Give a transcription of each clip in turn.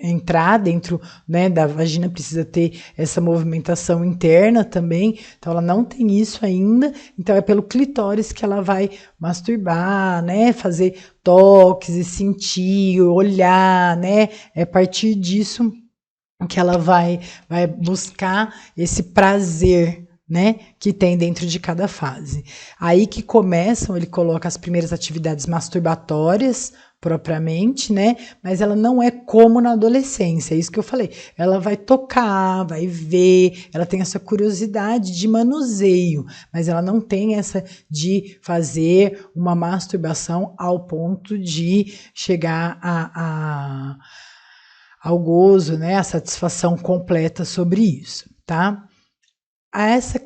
entrar dentro, né, da vagina, precisa ter essa movimentação interna também, então ela não tem isso ainda, então é pelo clitóris que ela vai masturbar, né, fazer toques e sentir, olhar, né, é a partir disso que ela vai buscar esse prazer, né, que tem dentro de cada fase. Aí que começam, ele coloca as primeiras atividades masturbatórias, propriamente, né, mas ela não é como na adolescência, é isso que eu falei. Ela vai tocar, vai ver, ela tem essa curiosidade de manuseio, mas ela não tem essa de fazer uma masturbação ao ponto de chegar ao gozo, né, a satisfação completa sobre isso, tá?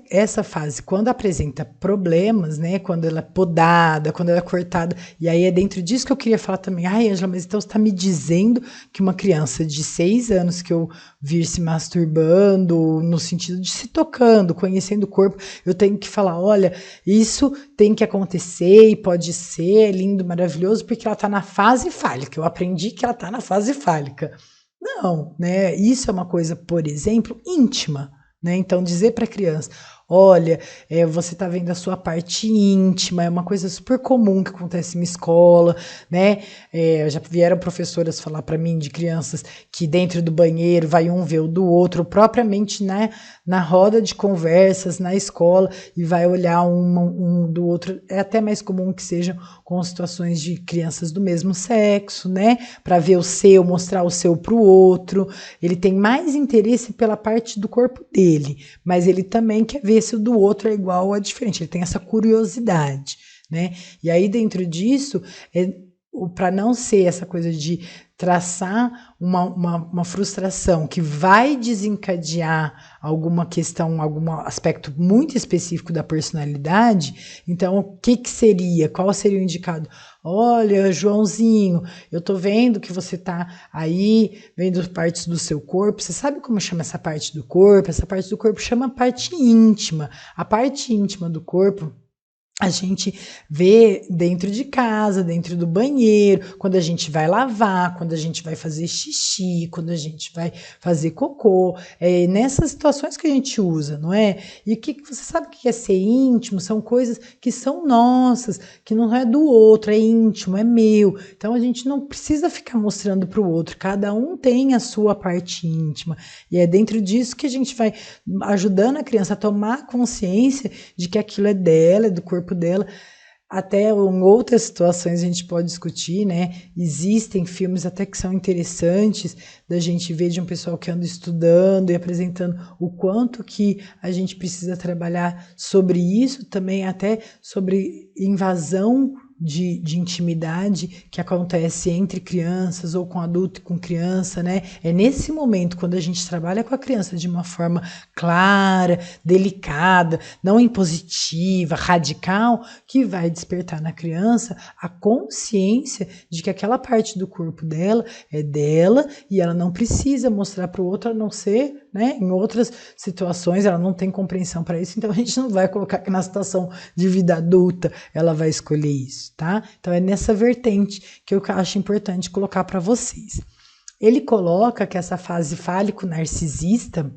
Essa fase, quando apresenta problemas, né, quando ela é podada, quando ela é cortada, e aí é dentro disso que eu queria falar também. Ai, Ângela, mas então você está me dizendo que uma criança de 6 anos que eu vir se masturbando, no sentido de se tocando, conhecendo o corpo, eu tenho que falar, olha, isso tem que acontecer e pode ser, é lindo, maravilhoso, porque ela está na fase fálica, eu aprendi que ela está na fase fálica. Não, né? Isso é uma coisa, por exemplo, íntima, né? Então, dizer para a criança, olha, você está vendo a sua parte íntima, é uma coisa super comum que acontece em escola, né? Já vieram professoras falar para mim de crianças que dentro do banheiro vai um ver o do outro, propriamente, né, na roda de conversas, na escola, e vai olhar um do outro. É até mais comum que sejam com situações de crianças do mesmo sexo, né? Para ver o seu, mostrar o seu para o outro. Ele tem mais interesse pela parte do corpo dele, mas ele também quer ver se o do outro é igual ou é diferente. Ele tem essa curiosidade, né? E aí, dentro disso, para não ser essa coisa de traçar uma frustração que vai desencadear alguma questão, algum aspecto muito específico da personalidade, então o que seria? Qual seria o indicado? Olha, Joãozinho, eu tô vendo que você tá aí vendo partes do seu corpo. Você sabe como chama essa parte do corpo? Essa parte do corpo chama parte íntima. A parte íntima do corpo a gente vê dentro de casa, dentro do banheiro, quando a gente vai lavar, quando a gente vai fazer xixi, quando a gente vai fazer cocô. É nessas situações que a gente usa, não é? E você sabe o que é ser íntimo? São coisas que são nossas, que não é do outro, é íntimo, é meu. Então a gente não precisa ficar mostrando para o outro. Cada um tem a sua parte íntima. E é dentro disso que a gente vai ajudando a criança a tomar consciência de que aquilo é dela, é do corpo dela. Até em outras situações a gente pode discutir, né? Existem filmes até que são interessantes da gente ver de um pessoal que anda estudando e apresentando o quanto que a gente precisa trabalhar sobre isso, também até sobre invasão de intimidade que acontece entre crianças ou com adulto e com criança, né? É nesse momento, quando a gente trabalha com a criança de uma forma clara, delicada, não impositiva, radical, que vai despertar na criança a consciência de que aquela parte do corpo dela é dela e ela não precisa mostrar para o outro, a não ser, né, em outras situações, ela não tem compreensão para isso, então a gente não vai colocar que na situação de vida adulta ela vai escolher isso, tá? Então é nessa vertente que eu acho importante colocar para vocês. Ele coloca que essa fase fálico-narcisista,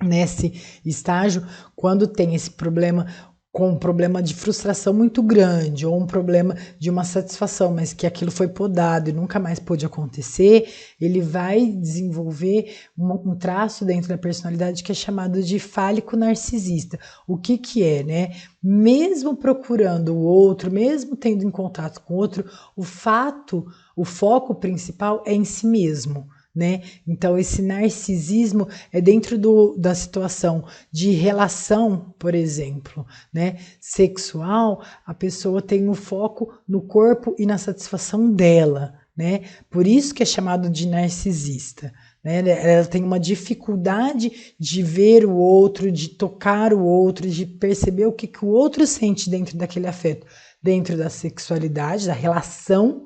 nesse estágio, quando tem esse problema, com um problema de frustração muito grande, ou um problema de uma satisfação, mas que aquilo foi podado e nunca mais pôde acontecer, ele vai desenvolver um traço dentro da personalidade que é chamado de fálico narcisista. O que é, né? Mesmo procurando o outro, mesmo tendo em contato com o outro, o foco principal é em si mesmo. Né? Então, esse narcisismo é dentro da situação de relação, por exemplo, né? Sexual, a pessoa tem o foco no corpo e na satisfação dela, né? Por isso que é chamado de narcisista. Né? Ela tem uma dificuldade de ver o outro, de tocar o outro, de perceber o que o outro sente dentro daquele afeto, dentro da sexualidade, da relação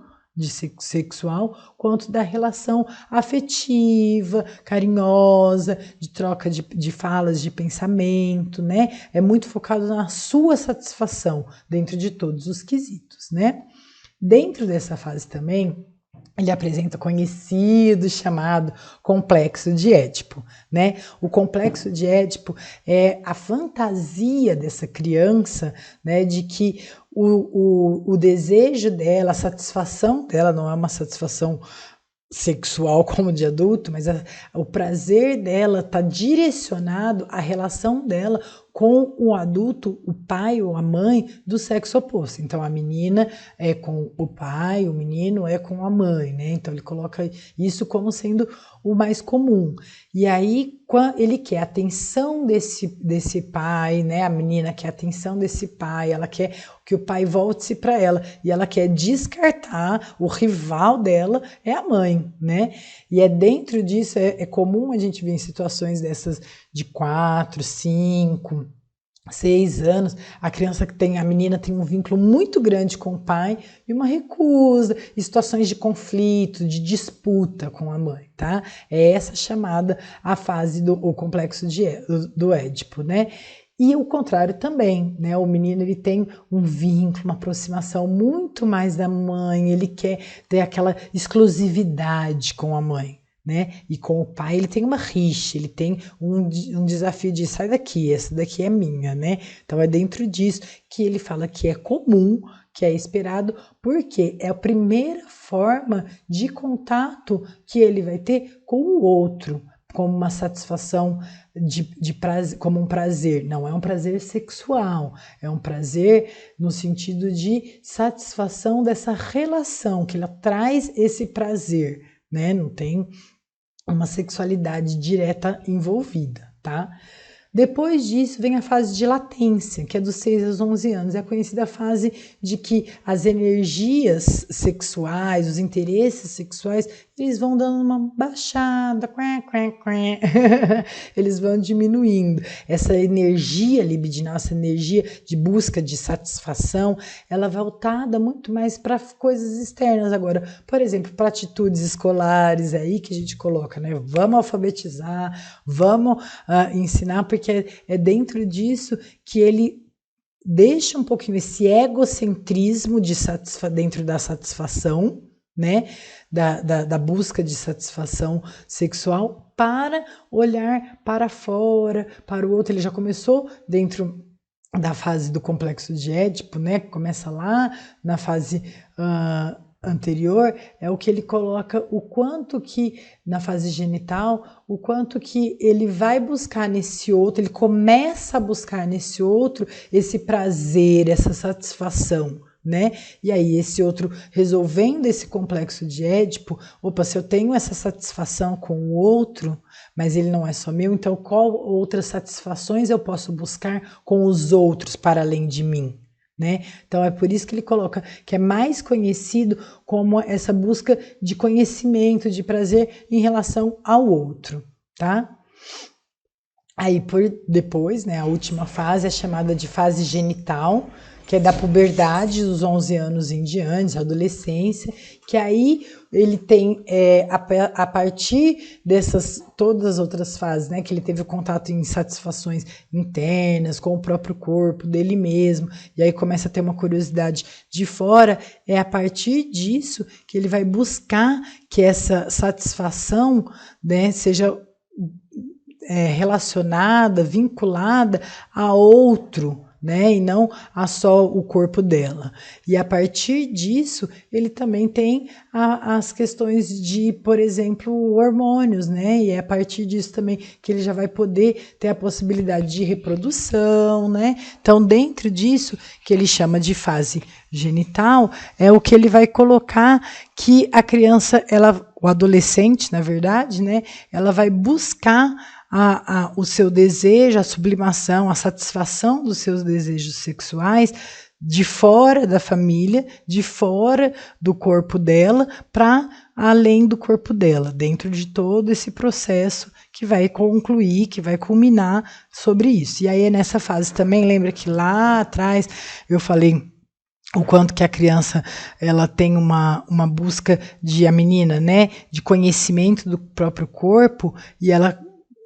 sexual, quanto da relação afetiva, carinhosa, de troca de falas, de pensamento, né? É muito focado na sua satisfação dentro de todos os quesitos, né? Dentro dessa fase também, ele apresenta o conhecido chamado complexo de Édipo, né? O complexo de Édipo é a fantasia dessa criança, né, de que o desejo dela, a satisfação dela não é uma satisfação sexual como de adulto, mas o prazer dela está direcionado à relação dela com o adulto, o pai ou a mãe do sexo oposto. Então a menina é com o pai, o menino é com a mãe, né? Então ele coloca isso como sendo o mais comum. E aí ele quer a atenção desse pai, né? A menina quer a atenção desse pai, ela quer que o pai volte-se para ela e ela quer descartar o rival dela é a mãe, né? E é dentro disso, é comum a gente ver em situações dessas de 4, 5, 6 anos, a menina tem um vínculo muito grande com o pai e uma recusa, e situações de conflito, de disputa com a mãe, tá? É essa chamada a fase o complexo do Édipo, né? E o contrário também, né? O menino ele tem um vínculo, uma aproximação muito mais da mãe, ele quer ter aquela exclusividade com a mãe, né? E com o pai ele tem uma rixa, ele tem um desafio de sai daqui, essa daqui é minha, né? Então é dentro disso que ele fala que é comum, que é esperado, porque é a primeira forma de contato que ele vai ter com o outro, como uma satisfação de prazer, como um prazer. Não é um prazer sexual, é um prazer no sentido de satisfação dessa relação, que ela traz esse prazer, né? Não tem uma sexualidade direta envolvida, tá? Depois disso vem a fase de latência, que é dos 6 aos 11 anos. É a conhecida fase de que as energias sexuais, os interesses sexuais, eles vão dando uma baixada, eles vão diminuindo. Essa energia libidinal, essa energia de busca de satisfação, ela vai voltada muito mais para coisas externas agora. Por exemplo, para atitudes escolares, é aí que a gente coloca, né? Vamos alfabetizar, vamos ensinar, porque é dentro disso que ele deixa um pouquinho esse egocentrismo dentro da satisfação, né? Da busca de satisfação sexual para olhar para fora, para o outro. Ele já começou dentro da fase do complexo de Édipo, né? Começa lá na fase anterior, é o que ele coloca o quanto que, na fase genital, o quanto que ele vai buscar nesse outro, ele começa a buscar nesse outro esse prazer, essa satisfação, né? E aí esse outro resolvendo esse complexo de Édipo, opa, se eu tenho essa satisfação com o outro, mas ele não é só meu, então qual outras satisfações eu posso buscar com os outros para além de mim? Né? Então é por isso que ele coloca que é mais conhecido como essa busca de conhecimento, de prazer em relação ao outro, tá? Aí depois, né, a última fase é chamada de fase genital, que é da puberdade, dos 11 anos em diante, adolescência, que aí ele tem, a partir dessas todas as outras fases, né, que ele teve contato em satisfações internas, com o próprio corpo dele mesmo, e aí começa a ter uma curiosidade de fora, é a partir disso que ele vai buscar que essa satisfação, né, seja relacionada, vinculada a outro, né, e não a só o corpo dela. E a partir disso, ele também tem as questões de, por exemplo, hormônios, né, e é a partir disso também que ele já vai poder ter a possibilidade de reprodução, né. Então, dentro disso, que ele chama de fase genital, é o que ele vai colocar que a criança, o adolescente, na verdade, né, ela vai buscar o seu desejo, a sublimação, a satisfação dos seus desejos sexuais de fora da família, de fora do corpo dela, para além do corpo dela, dentro de todo esse processo que vai concluir, que vai culminar sobre isso. E aí é nessa fase também, lembra que lá atrás eu falei o quanto que a criança ela tem uma busca a menina, né, de conhecimento do próprio corpo, e ela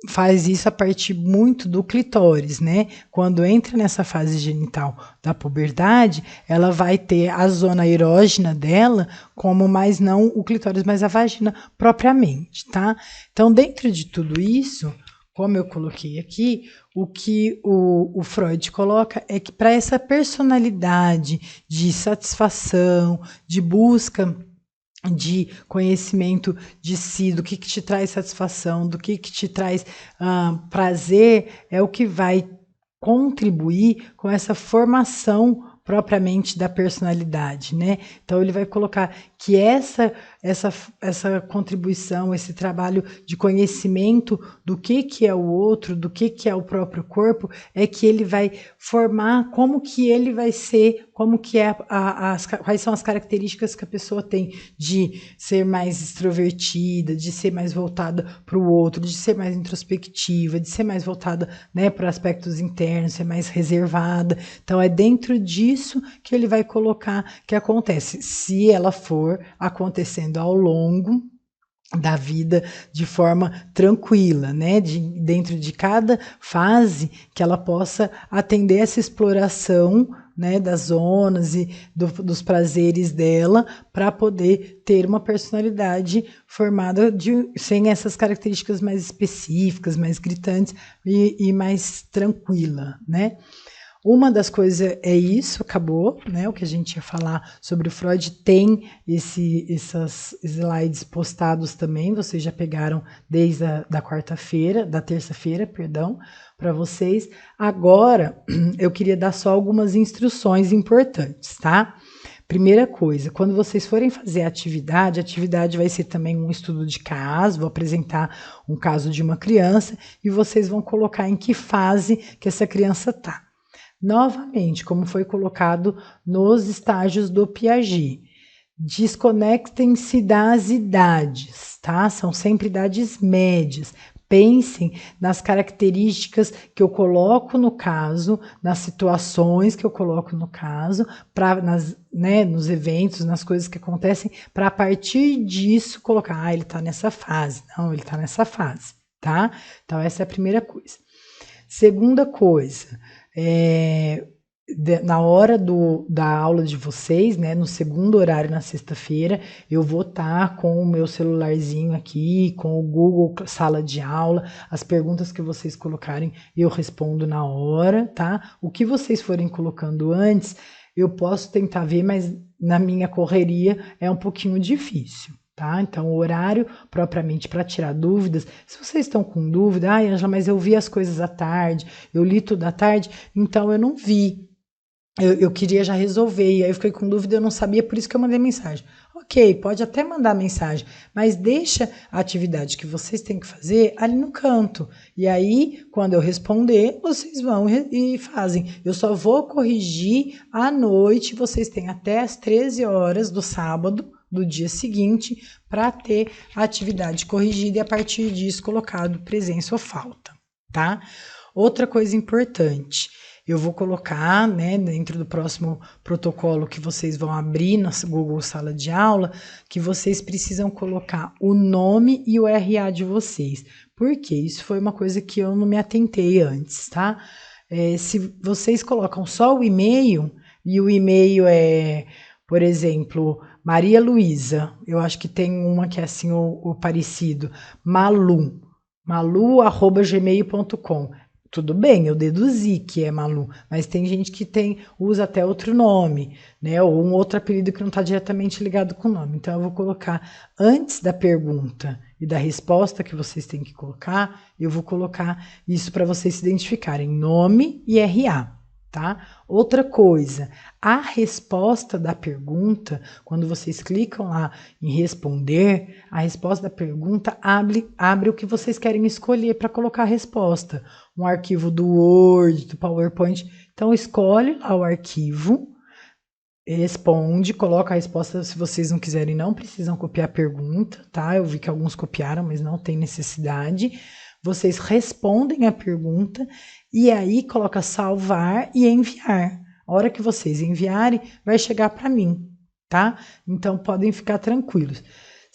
faz isso a partir muito do clitóris, né? Quando entra nessa fase genital da puberdade, ela vai ter a zona erógena dela como mais não o clitóris, mas a vagina propriamente, tá? Então, dentro de tudo isso, como eu coloquei aqui, o que o Freud coloca é que para essa personalidade de satisfação, de busca de conhecimento de si, do que te traz satisfação, do que te traz prazer, é o que vai contribuir com essa formação propriamente da personalidade, né? Então ele vai colocar que essa contribuição, esse trabalho de conhecimento do que é o outro, do que é o próprio corpo, é que ele vai formar como que ele vai ser, como que é quais são as características que a pessoa tem de ser mais extrovertida, de ser mais voltada para o outro, de ser mais introspectiva, de ser mais voltada, né, para aspectos internos, ser mais reservada. Então é dentro disso que ele vai colocar que acontece, se ela for acontecendo ao longo da vida de forma tranquila, né? Dentro de cada fase que ela possa atender essa exploração, né, das zonas e dos prazeres dela para poder ter uma personalidade formada sem essas características mais específicas, mais gritantes e mais tranquila, né? Uma das coisas é isso, acabou, né? O que a gente ia falar sobre o Freud tem esses slides postados também, vocês já pegaram desde da quarta-feira, da terça-feira, perdão, para vocês. Agora, eu queria dar só algumas instruções importantes, tá? Primeira coisa, quando vocês forem fazer a atividade vai ser também um estudo de caso, vou apresentar um caso de uma criança e vocês vão colocar em que fase que essa criança está. Novamente, como foi colocado nos estágios do Piaget, desconectem-se das idades, tá? São sempre idades médias. Pensem nas características que eu coloco no caso, nas situações que eu coloco no caso, né, nos eventos, nas coisas que acontecem, para a partir disso colocar, ele está nessa fase, não, ele está nessa fase, tá? Então, essa é a primeira coisa. Segunda coisa, na hora da aula de vocês, né, no segundo horário na sexta-feira, eu vou estar com o meu celularzinho aqui, com o Google Sala de Aula, as perguntas que vocês colocarem eu respondo na hora, tá? O que vocês forem colocando antes, eu posso tentar ver, mas na minha correria é um pouquinho difícil. Tá? Então, o horário propriamente para tirar dúvidas, se vocês estão com dúvida, Ângela, mas eu vi as coisas à tarde, eu li tudo à tarde, então eu não vi, eu queria já resolver, e aí eu fiquei com dúvida, eu não sabia, por isso que eu mandei mensagem. Ok, pode até mandar mensagem, mas deixa a atividade que vocês têm que fazer ali no canto, e aí, quando eu responder, vocês vão e fazem. Eu só vou corrigir à noite, vocês têm até as 13 horas do sábado, do dia seguinte, para ter a atividade corrigida e a partir disso colocado presença ou falta, tá? Outra coisa importante, eu vou colocar, né, dentro do próximo protocolo que vocês vão abrir na Google Sala de Aula, que vocês precisam colocar o nome e o RA de vocês. Por quê? Isso foi uma coisa que eu não me atentei antes, tá? Se vocês colocam só o e-mail, e o e-mail é, por exemplo, Maria Luísa, eu acho que tem uma que é assim, o parecido, malu@gmail.com. Tudo bem, eu deduzi que é Malu, mas tem gente que usa até outro nome, né? Ou um outro apelido que não está diretamente ligado com o nome. Então, eu vou colocar antes da pergunta e da resposta que vocês têm que colocar, eu vou colocar isso para vocês se identificarem, nome e RA. Tá? Outra coisa, a resposta da pergunta, quando vocês clicam lá em responder, a resposta da pergunta abre o que vocês querem escolher para colocar a resposta. Um arquivo do Word, do PowerPoint. Então, escolhe lá o arquivo, responde, coloca a resposta. Se vocês não quiserem, não precisam copiar a pergunta, tá? Eu vi que alguns copiaram, mas não tem necessidade. Vocês respondem a pergunta e aí coloca salvar e enviar. A hora que vocês enviarem, vai chegar para mim, tá? Então, podem ficar tranquilos.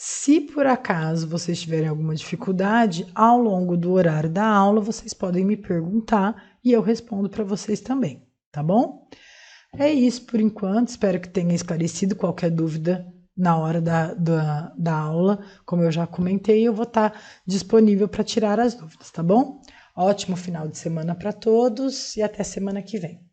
Se por acaso vocês tiverem alguma dificuldade, ao longo do horário da aula, vocês podem me perguntar e eu respondo para vocês também, tá bom? É isso por enquanto, espero que tenha esclarecido qualquer dúvida na hora da aula. Como eu já comentei, eu vou estar disponível para tirar as dúvidas, tá bom? Ótimo final de semana para todos e até semana que vem.